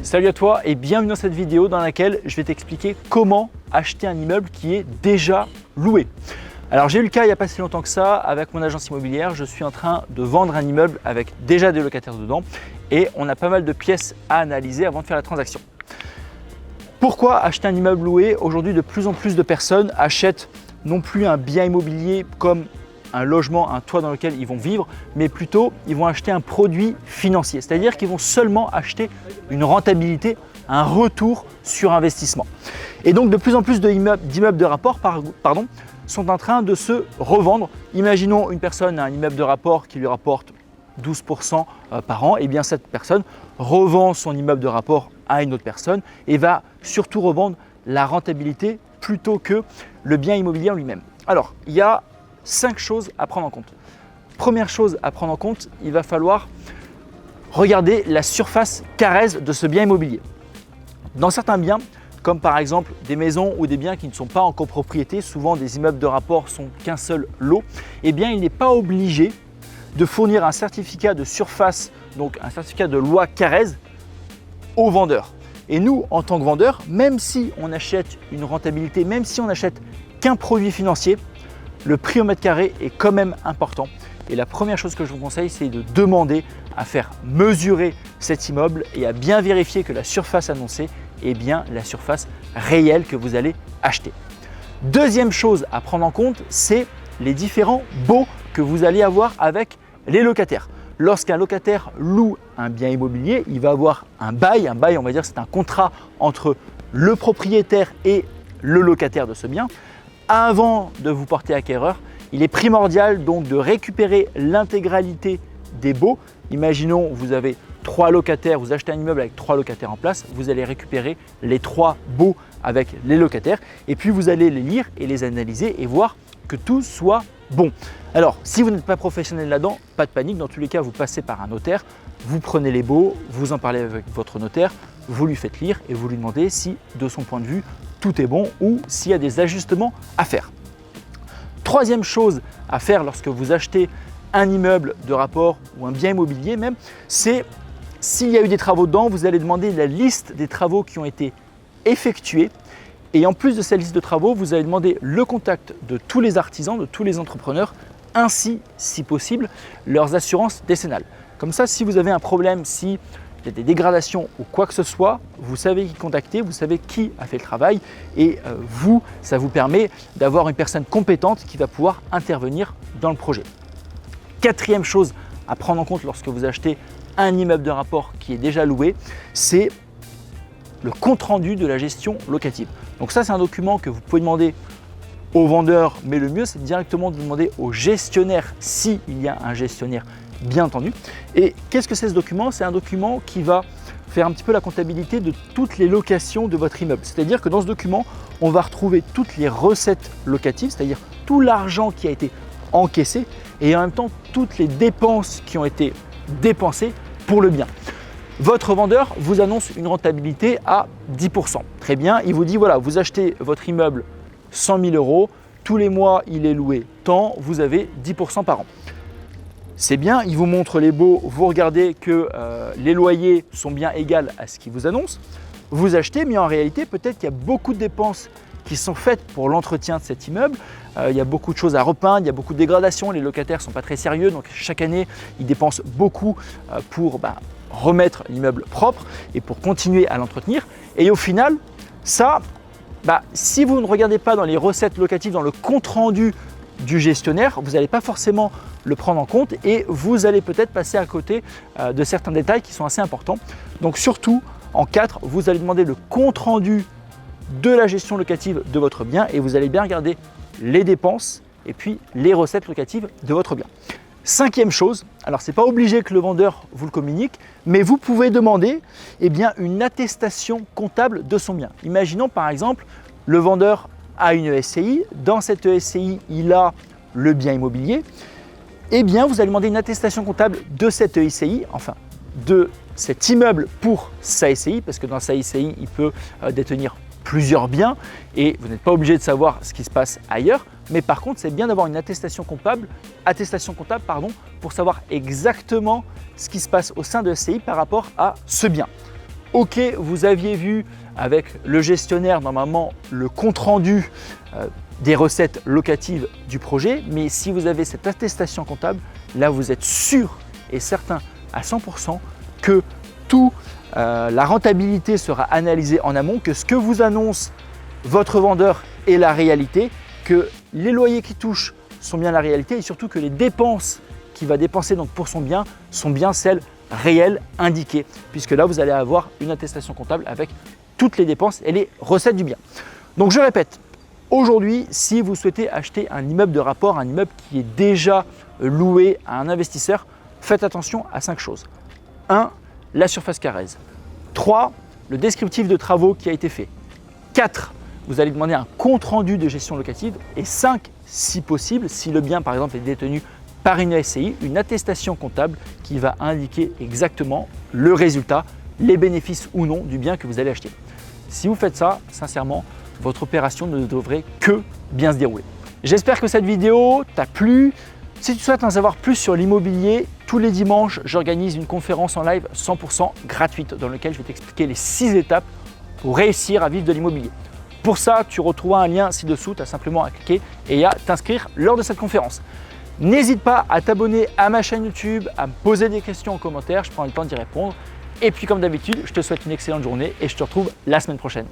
Salut à toi et bienvenue dans cette vidéo dans laquelle je vais t'expliquer comment acheter un immeuble qui est déjà loué. Alors j'ai eu le cas il n'y a pas si longtemps que ça avec mon agence immobilière. Je suis en train de vendre un immeuble avec déjà des locataires dedans et on a pas mal de pièces à analyser avant de faire la transaction. Pourquoi acheter un immeuble loué? Aujourd'hui, de plus en plus de personnes achètent non plus un bien immobilier comme un logement, un toit dans lequel ils vont vivre, mais plutôt ils vont acheter un produit financier, c'est-à-dire qu'ils vont seulement acheter une rentabilité, un retour sur investissement. Et donc de plus en plus d'immeubles de rapport sont en train de se revendre. Imaginons une personne a un immeuble de rapport qui lui rapporte 12% par an, et bien cette personne revend son immeuble de rapport à une autre personne et va surtout revendre la rentabilité plutôt que le bien immobilier en lui-même. Alors, il y a 5 choses à prendre en compte. Première chose à prendre en compte, il va falloir regarder la surface carrée de ce bien immobilier. Dans certains biens, comme par exemple des maisons ou des biens qui ne sont pas en copropriété, souvent des immeubles de rapport sont qu'un seul lot, eh bien il n'est pas obligé de fournir un certificat de surface, donc un certificat de loi Carrez au vendeur. Et nous, en tant que vendeur, même si on achète une rentabilité, même si on n'achète qu'un produit financier, le prix au mètre carré est quand même important. Et la première chose que je vous conseille, c'est de demander à faire mesurer cet immeuble et à bien vérifier que la surface annoncée est bien la surface réelle que vous allez acheter. Deuxième chose à prendre en compte, c'est les différents baux que vous allez avoir avec les locataires. Lorsqu'un locataire loue un bien immobilier, il va avoir un bail. Un bail, on va dire, c'est un contrat entre le propriétaire et le locataire de ce bien. Avant de vous porter acquéreur, il est primordial donc de récupérer l'intégralité des baux. Imaginons, vous avez 3 locataires, vous achetez un immeuble avec 3 locataires en place, vous allez récupérer les 3 baux avec les locataires et puis vous allez les lire et les analyser et voir que tout soit bon. Alors, si vous n'êtes pas professionnel là-dedans, pas de panique. Dans tous les cas, vous passez par un notaire, vous prenez les baux, vous en parlez avec votre notaire, vous lui faites lire et vous lui demandez si, de son point de vue, tout est bon ou s'il y a des ajustements à faire. Troisième chose à faire lorsque vous achetez un immeuble de rapport ou un bien immobilier même, c'est s'il y a eu des travaux dedans, vous allez demander la liste des travaux qui ont été effectués. Et en plus de cette liste de travaux, vous allez demander le contact de tous les artisans, de tous les entrepreneurs, ainsi, si possible, leurs assurances décennales. Comme ça, si vous avez un problème, s'il y a des dégradations ou quoi que ce soit, vous savez qui contacter, vous savez qui a fait le travail et ça vous permet d'avoir une personne compétente qui va pouvoir intervenir dans le projet. Quatrième chose à prendre en compte lorsque vous achetez un immeuble de rapport qui est déjà loué, c'est le compte-rendu de la gestion locative. Donc ça, c'est un document que vous pouvez demander au vendeur, mais le mieux, c'est directement de demander au gestionnaire, s'il y a un gestionnaire, bien entendu. Et qu'est-ce que c'est ce document? C'est un document qui va faire un petit peu la comptabilité de toutes les locations de votre immeuble. C'est-à-dire que dans ce document, on va retrouver toutes les recettes locatives, c'est-à-dire tout l'argent qui a été encaissé et en même temps toutes les dépenses qui ont été dépensées pour le bien. Votre vendeur vous annonce une rentabilité à 10%. Très bien, il vous dit voilà, vous achetez votre immeuble 100 000 €, tous les mois il est loué tant, vous avez 10% par an. C'est bien, il vous montre les baux, vous regardez que les loyers sont bien égaux à ce qu'il vous annonce. Vous achetez, mais en réalité, peut-être qu'il y a beaucoup de dépenses qui sont faites pour l'entretien de cet immeuble. Il y a beaucoup de choses à repeindre, il y a beaucoup de dégradations, les locataires ne sont pas très sérieux, donc chaque année, ils dépensent beaucoup pour remettre l'immeuble propre et pour continuer à l'entretenir. Et au final, ça, si vous ne regardez pas dans les recettes locatives, dans le compte-rendu du gestionnaire, vous n'allez pas forcément le prendre en compte et vous allez peut-être passer à côté de certains détails qui sont assez importants. Donc surtout, en 4, vous allez demander le compte-rendu de la gestion locative de votre bien et vous allez bien regarder les dépenses et puis les recettes locatives de votre bien. Cinquième chose, alors ce n'est pas obligé que le vendeur vous le communique, mais vous pouvez demander une attestation comptable de son bien. Imaginons par exemple, le vendeur a une SCI, dans cette SCI, il a le bien immobilier, vous allez demander une attestation comptable de cette SCI, enfin de cet immeuble pour sa SCI, parce que dans sa SCI, il peut détenir plusieurs biens et vous n'êtes pas obligé de savoir ce qui se passe ailleurs. Mais par contre, c'est bien d'avoir une attestation comptable pour savoir exactement ce qui se passe au sein de SCI par rapport à ce bien. Ok, vous aviez vu avec le gestionnaire normalement le compte-rendu des recettes locatives du projet, mais si vous avez cette attestation comptable, là vous êtes sûr et certain à 100% que la rentabilité sera analysée en amont, que ce que vous annonce votre vendeur est la réalité, que les loyers qui touchent sont bien la réalité et surtout que les dépenses qu'il va dépenser donc pour son bien sont bien celles réelles indiquées, puisque là vous allez avoir une attestation comptable avec toutes les dépenses et les recettes du bien. Donc je répète, aujourd'hui, si vous souhaitez acheter un immeuble de rapport, un immeuble qui est déjà loué à un investisseur, faites attention à 5 choses. 1. La surface carrèze. 3. Le descriptif de travaux qui a été fait. 4. Vous allez demander un compte-rendu de gestion locative. Et 5. Si possible, si le bien par exemple est détenu par une SCI, une attestation comptable qui va indiquer exactement le résultat, les bénéfices ou non du bien que vous allez acheter. Si vous faites ça, sincèrement, votre opération ne devrait que bien se dérouler. J'espère que cette vidéo t'a plu. Si tu souhaites en savoir plus sur l'immobilier, tous les dimanches, j'organise une conférence en live 100% gratuite dans laquelle je vais t'expliquer les 6 étapes pour réussir à vivre de l'immobilier. Pour ça, tu retrouveras un lien ci-dessous, tu as simplement à cliquer et à t'inscrire lors de cette conférence. N'hésite pas à t'abonner à ma chaîne YouTube, à me poser des questions en commentaire, je prends le temps d'y répondre. Et puis comme d'habitude, je te souhaite une excellente journée et je te retrouve la semaine prochaine.